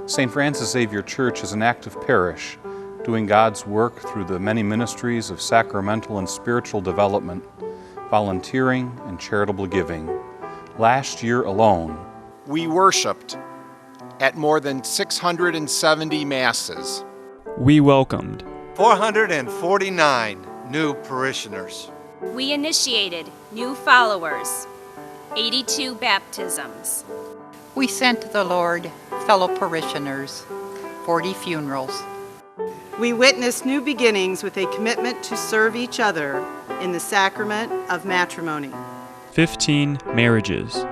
St. Francis Xavier Church is an active parish doing God's work through the many ministries of sacramental and spiritual development, volunteering, and charitable giving. Last year alone, we worshiped at more than 670 Masses. We welcomed 449 new parishioners. We initiated new followers, 82 baptisms. We sent to the Lord fellow parishioners, 40 funerals. We witnessed new beginnings with a commitment to serve each other in the sacrament of matrimony. 15 marriages.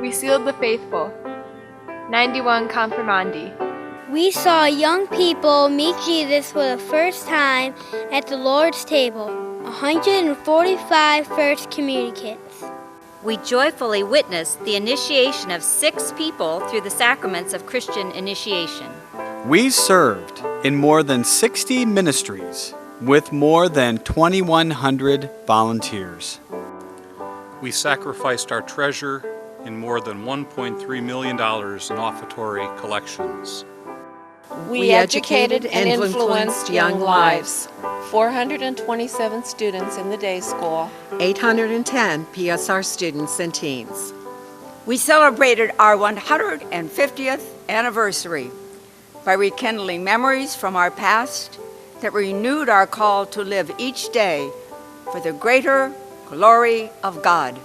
We sealed the faithful, 91 confirmandi. We saw young people meet Jesus for the first time at the Lord's table, 145 first communicants. We joyfully witnessed the initiation of 6 people through the sacraments of Christian initiation. We served in more than 60 ministries with more than 2,100 volunteers. we sacrificed our treasure in more than $1.3 million in offertory collections. We educated and influenced young lives. 427 students in the day school. 810 PSR students and teens. We celebrated our 150th anniversary by rekindling memories from our past that renewed our call to live each day for the greater glory of God.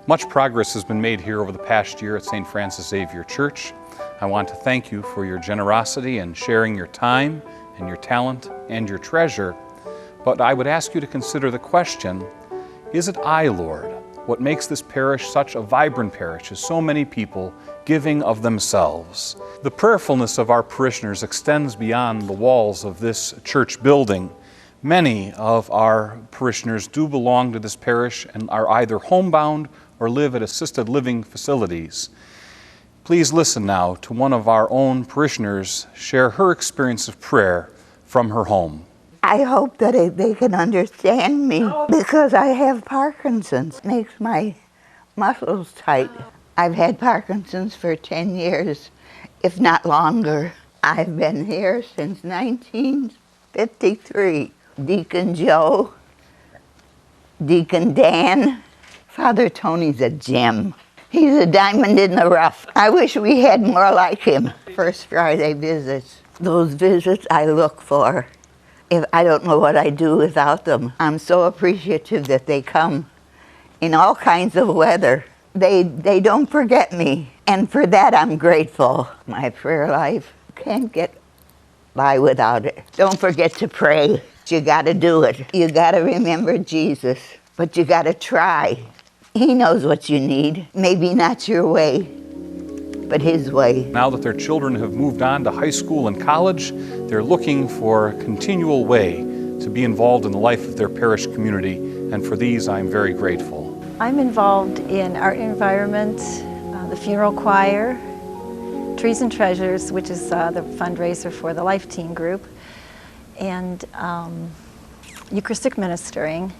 Much progress has been made here over the past year at St. Francis Xavier Church. I want to thank you for your generosity in sharing your time and your talent and your treasure. But I would ask you to consider the question, is it I, Lord? What makes this parish such a vibrant parish is so many people giving of themselves. The prayerfulness of our parishioners extends beyond the walls of this church building. Many of our parishioners do belong to this parish and are either homebound or live at assisted living facilities. Please listen now to one of our own parishioners share her experience of prayer from her home. I hope that they can understand me because I have Parkinson's. It makes my muscles tight. I've had Parkinson's for 10 years, if not longer. I've been here since 1953. Deacon Joe, Deacon Dan, Father Tony's a gem. He's a diamond in the rough. I wish we had more like him. First Friday visits. Those visits I look for. If I don't know what I'd do without them. I'm so appreciative that they come in all kinds of weather. They don't forget me, and for that I'm grateful. My prayer life can't get by without it. Don't forget to pray. You gotta do it. You gotta remember Jesus, but you gotta try. He knows what you need. Maybe not your way, but His way. Now that their children have moved on to high school and college, they're looking for a continual way to be involved in the life of their parish community, and for these I'm very grateful. I'm involved in art and environment, the funeral choir, Trees and Treasures, which is the fundraiser for the Life Team group, and Eucharistic ministering.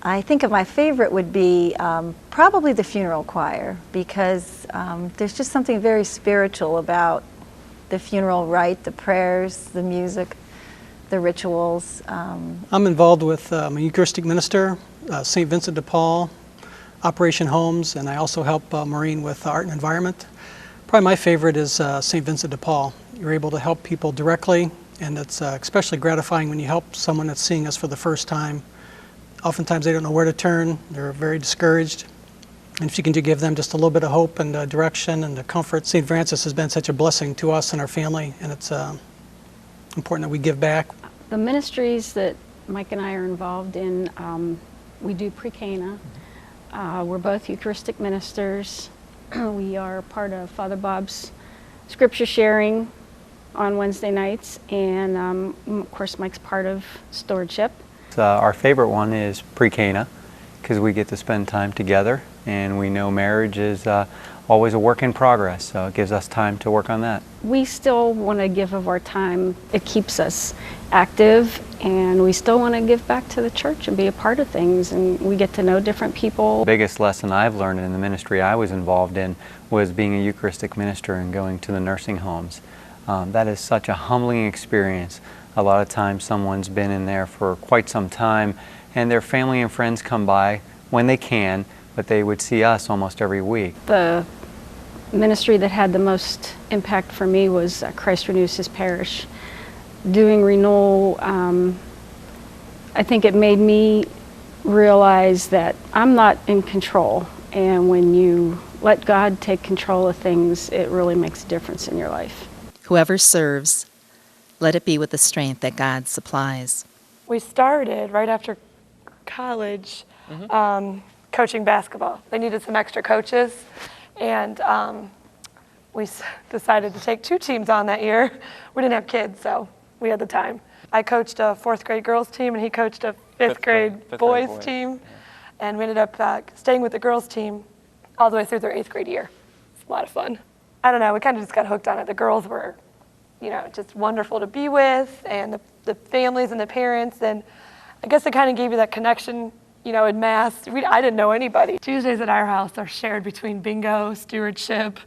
I think of my favorite would be probably the funeral choir, because there's just something very spiritual about the funeral rite, the prayers, the music, the rituals. I'm involved with I'm a Eucharistic minister, St. Vincent de Paul, Operation Homes, and I also help Maureen with art and environment. Probably my favorite is St. Vincent de Paul. You're able to help people directly, and it's especially gratifying when you help someone that's seeing us for the first time. Oftentimes they don't know where to turn, they're very discouraged. And if you can give them just a little bit of hope and direction and comfort. St. Francis has been such a blessing to us and our family, and it's important that we give back. The ministries that Mike and I are involved in, we do pre-Cana. We're both Eucharistic ministers. We are part of Father Bob's scripture sharing on Wednesday nights, and of course Mike's part of Stewardship. Our favorite one is pre-Cana, because we get to spend time together, and we know marriage is a always a work in progress, so it gives us time to work on that. We still want to give of our time. It keeps us active, and we still want to give back to the church and be a part of things, and we get to know different people. The biggest lesson I've learned in the ministry I was involved in was being a Eucharistic minister and going to the nursing homes. That is such a humbling experience. A lot of times someone's been in there for quite some time, and their family and friends come by when they can, but they would see us almost every week. The ministry that had the most impact for me was Christ Renews His Parish. Doing renewal, I think it made me realize that I'm not in control, and when you let God take control of things, it really makes a difference in your life. Whoever serves, let it be with the strength that God supplies. We started right after college coaching basketball. They needed some extra coaches, and we decided to take 2 teams on that year. We didn't have kids, so we had the time. I coached a 4th grade girls team, and he coached a 5th grade boys team, and we ended up staying with the girls team all the way through their 8th grade year. It's a lot of fun. I don't know, we kind of just got hooked on it. The girls were, just wonderful to be with, and the families and the parents, and I guess it kind of gave you that connection, in mass. I didn't know anybody. Tuesdays at our house are shared between bingo, stewardship,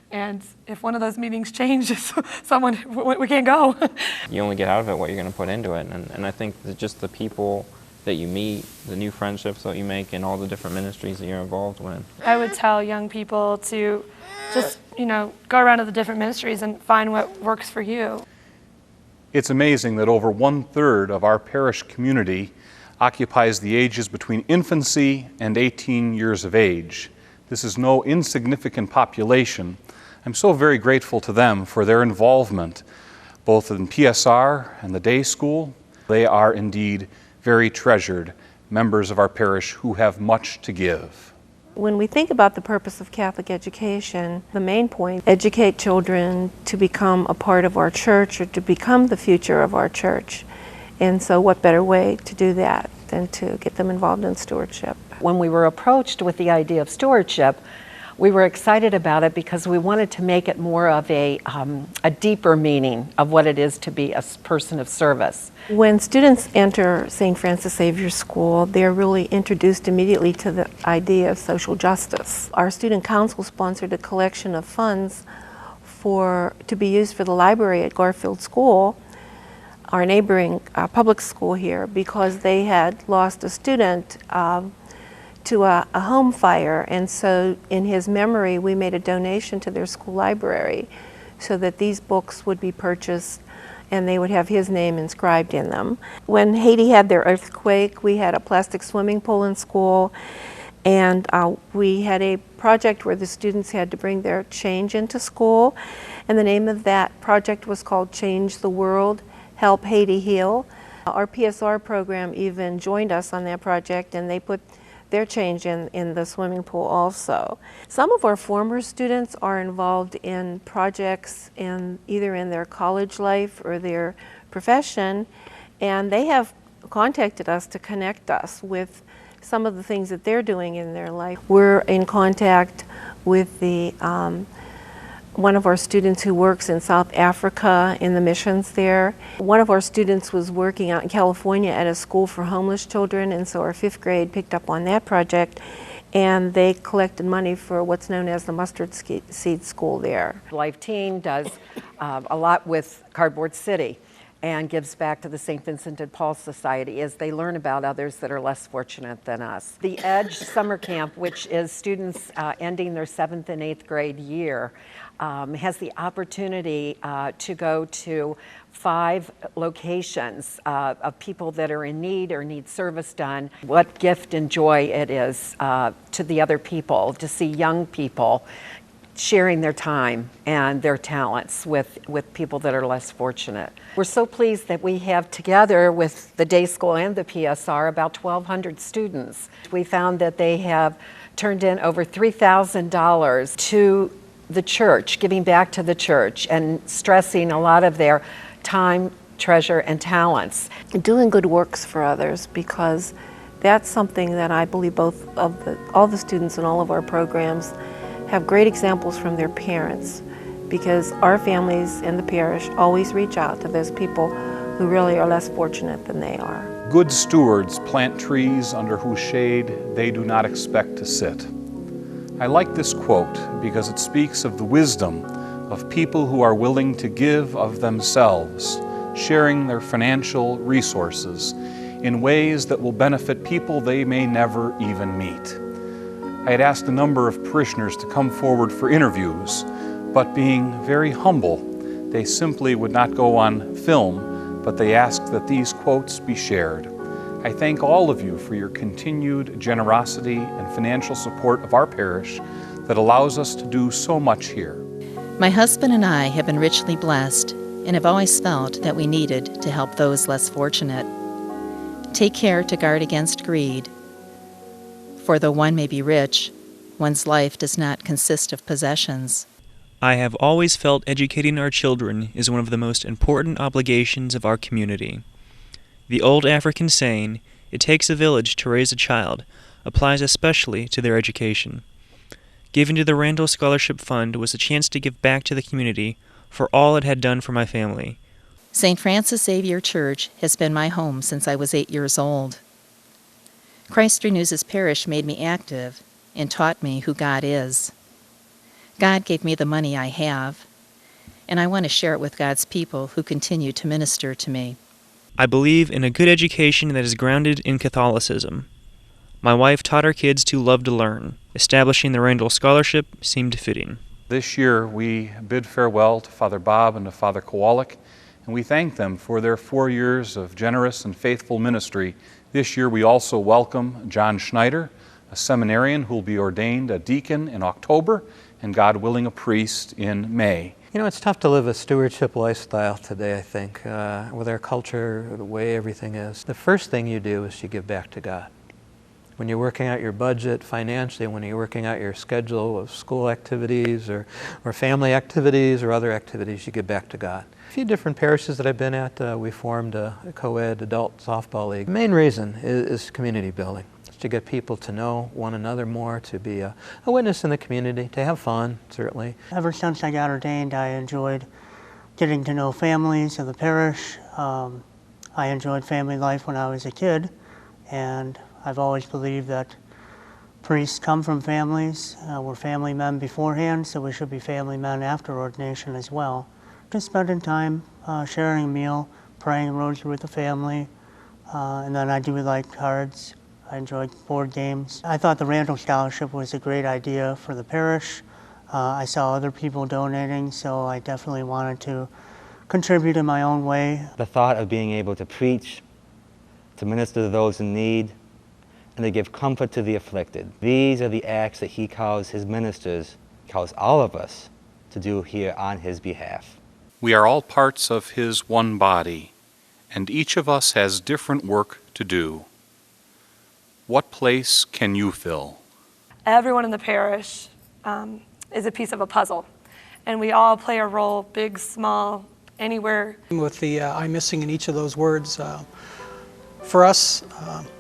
and if one of those meetings changes, we can't go. You only get out of it what you're going to put into it, and I think that just the people that you meet, the new friendships that you make, and all the different ministries that you're involved with. I would tell young people to just, go around to the different ministries and find what works for you. It's amazing that over 1/3 of our parish community occupies the ages between infancy and 18 years of age. This is no insignificant population. I'm so very grateful to them for their involvement, both in PSR and the day school. They are indeed very treasured members of our parish who have much to give. When we think about the purpose of Catholic education, the main point, educate children to become a part of our church or to become the future of our church. And so what better way to do that than to get them involved in stewardship? When we were approached with the idea of stewardship, we were excited about it because we wanted to make it more of a deeper meaning of what it is to be a person of service. When students enter St. Francis Xavier School, they're really introduced immediately to the idea of social justice. Our student council sponsored a collection of funds to be used for the library at Garfield School, our neighboring public school here, because they had lost a student to a home fire, and so in his memory we made a donation to their school library so that these books would be purchased and they would have his name inscribed in them. When Haiti had their earthquake, we had a plastic swimming pool in school, and we had a project where the students had to bring their change into school, and the name of that project was called Change the World, Help Haiti Heal. Our PSR program even joined us on that project, and they put their change in the swimming pool also. Some of our former students are involved in projects either in their college life or their profession, and they have contacted us to connect us with some of the things that they're doing in their life. We're in contact with one of our students who works in South Africa in the missions there. One of our students was working out in California at a school for homeless children, and so our 5th grade picked up on that project, and they collected money for what's known as the Mustard Seed School there. Life Team does a lot with Cardboard City and gives back to the St. Vincent de Paul Society as they learn about others that are less fortunate than us. The Edge Summer Camp, which is students ending their 7th and 8th grade year, has the opportunity to go to 5 locations of people that are in need or need service done. What gift and joy it is to the other people to see young people sharing their time and their talents with people that are less fortunate. We're so pleased that we have together with the day school and the PSR about 1,200 students. We found that they have turned in over $3,000 to the church, giving back to the church and stressing a lot of their time, treasure, and talents. Doing good works for others, because that's something that I believe all the students in all of our programs have great examples from their parents, because our families in the parish always reach out to those people who really are less fortunate than they are. Good stewards plant trees under whose shade they do not expect to sit. I like this quote because it speaks of the wisdom of people who are willing to give of themselves, sharing their financial resources in ways that will benefit people they may never even meet. I had asked a number of parishioners to come forward for interviews, but being very humble, they simply would not go on film, but they asked that these quotes be shared. I thank all of you for your continued generosity and financial support of our parish that allows us to do so much here. My husband and I have been richly blessed and have always felt that we needed to help those less fortunate. Take care to guard against greed, for though one may be rich, one's life does not consist of possessions. I have always felt educating our children is one of the most important obligations of our community. The old African saying, "It takes a village to raise a child," applies especially to their education. Giving to the Randall Scholarship Fund was a chance to give back to the community for all it had done for my family. St. Francis Xavier Church has been my home since I was 8 years old. Christ Renews His Parish made me active and taught me who God is. God gave me the money I have, and I want to share it with God's people who continue to minister to me. I believe in a good education that is grounded in Catholicism. My wife taught our kids to love to learn. Establishing the Randall Scholarship seemed fitting. This year we bid farewell to Father Bob and to Father Kowalik, and we thank them for their 4 years of generous and faithful ministry. This year we also welcome John Schneider, a seminarian who will be ordained a deacon in October, and God willing a priest in May. You know, it's tough to live a stewardship lifestyle today, I think, with our culture, the way everything is. The first thing you do is you give back to God. When you're working out your budget financially, when you're working out your schedule of school activities or family activities or other activities, you give back to God. A few different parishes that I've been at, we formed a co-ed adult softball league. The main reason is community building. To get people to know one another more, to be a witness in the community, to have fun, certainly. Ever since I got ordained, I enjoyed getting to know families of the parish. I enjoyed family life when I was a kid, and I've always believed that priests come from families. We're family men beforehand, so we should be family men after ordination as well. Just spending time sharing a meal, praying a rosary with the family, and then I do like cards. I enjoyed board games. I thought the Randall Scholarship was a great idea for the parish. I saw other people donating, so I definitely wanted to contribute in my own way. The thought of being able to preach, to minister to those in need, and to give comfort to the afflicted. These are the acts that he calls his ministers, calls all of us to do here on his behalf. We are all parts of his one body, and each of us has different work to do. What place can you fill? Everyone in the parish is a piece of a puzzle, and we all play a role, big, small, anywhere. With the I'm missing in each of those words, for us,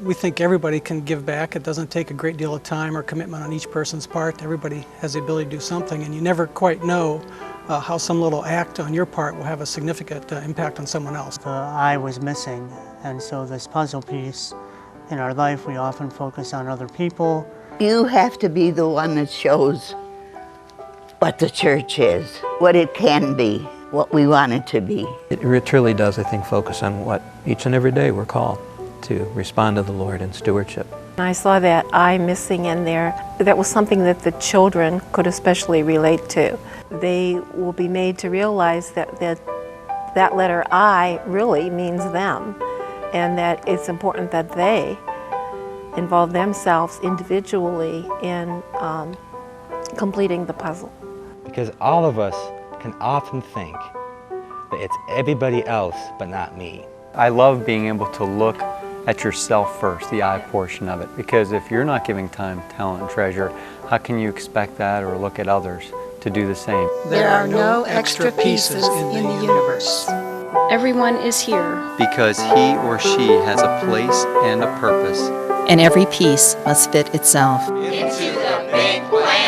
we think everybody can give back. It doesn't take a great deal of time or commitment on each person's part. Everybody has the ability to do something, and you never quite know how some little act on your part will have a significant impact on someone else. The I was missing, and so this puzzle piece, in our life, we often focus on other people. You have to be the one that shows what the church is, what it can be, what we want it to be. It truly does, I think, focus on what each and every day we're called to respond to the Lord in stewardship. I saw that I missing in there. That was something that the children could especially relate to. They will be made to realize that letter I really means them, and that it's important that they involve themselves individually in completing the puzzle. Because all of us can often think that it's everybody else but not me. I love being able to look at yourself first, the I portion of it, because if you're not giving time, talent, and treasure, how can you expect that or look at others to do the same? There are no extra pieces in the universe. Everyone is here because he or she has a place and a purpose. And every piece must fit itself into the big plan.